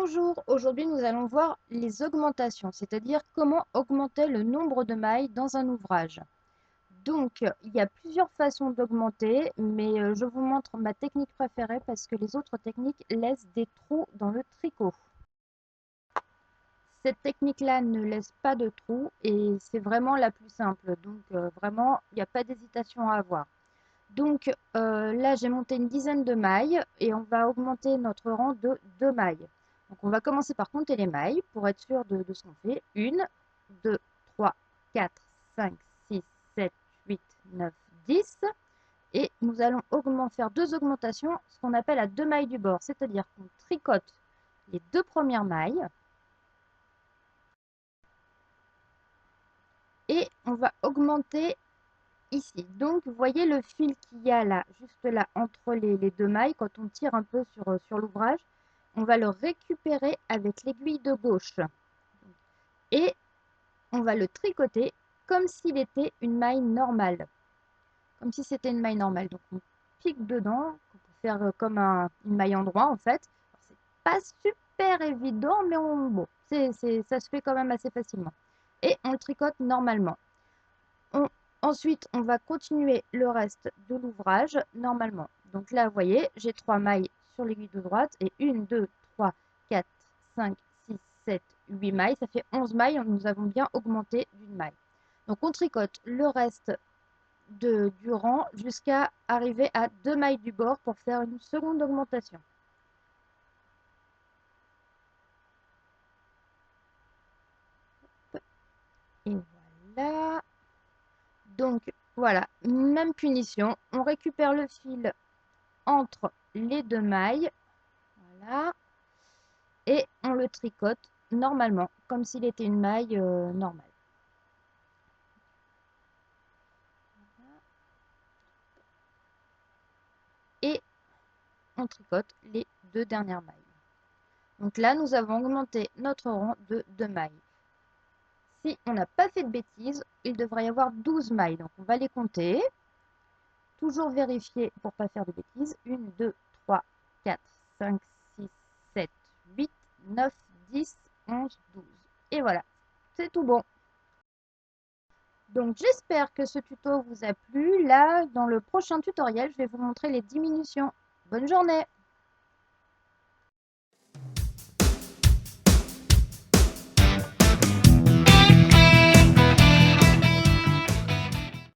Bonjour, aujourd'hui nous allons voir les augmentations, c'est-à-dire comment augmenter le nombre de mailles dans un ouvrage. Donc, il y a plusieurs façons d'augmenter, mais je vous montre ma technique préférée parce que les autres techniques laissent des trous dans le tricot. Cette technique-là ne laisse pas de trous et c'est vraiment la plus simple, donc vraiment, il n'y a pas d'hésitation à avoir. Donc là, j'ai monté une dizaine de mailles et on va augmenter notre rang de 2 mailles. Donc on va commencer par compter les mailles pour être sûr de ce qu'on fait. 1, 2, 3, 4, 5, 6, 7, 8, 9, 10. Et nous allons faire deux augmentations, ce qu'on appelle à 2 mailles du bord, c'est-à-dire qu'on tricote les deux premières mailles et on va augmenter ici. Donc, vous voyez le fil qu'il y a là, juste là, entre les deux mailles, quand on tire un peu sur l'ouvrage, on va le récupérer avec l'aiguille de gauche. Et on va le tricoter comme s'il était une maille normale. Comme si c'était une maille normale. Donc, on pique dedans, on peut faire comme une maille en droit, en fait. C'est pas super évident, mais bon, ça se fait quand même assez facilement. Et on le tricote normalement. On- Ensuite, on va continuer le reste de l'ouvrage normalement. Donc là, vous voyez, j'ai 3 mailles sur l'aiguille de droite et 1, 2, 3, 4, 5, 6, 7, 8 mailles. Ça fait 11 mailles. Nous avons bien augmenté d'une maille. Donc on tricote le reste du rang jusqu'à arriver à 2 mailles du bord pour faire une seconde augmentation. Et voilà. Donc voilà, même punition. On récupère le fil entre les deux mailles. Voilà. Et on le tricote normalement, comme s'il était une maille normale. Et on tricote les deux dernières mailles. Donc là, nous avons augmenté notre rang de 2 mailles. Si on n'a pas fait de bêtises, il devrait y avoir 12 mailles. Donc on va les compter. Toujours vérifier pour ne pas faire de bêtises. 1, 2, 3, 4, 5, 6, 7, 8, 9, 10, 11, 12. Et voilà, c'est tout bon. Donc j'espère que ce tuto vous a plu. Là, dans le prochain tutoriel, je vais vous montrer les diminutions. Bonne journée!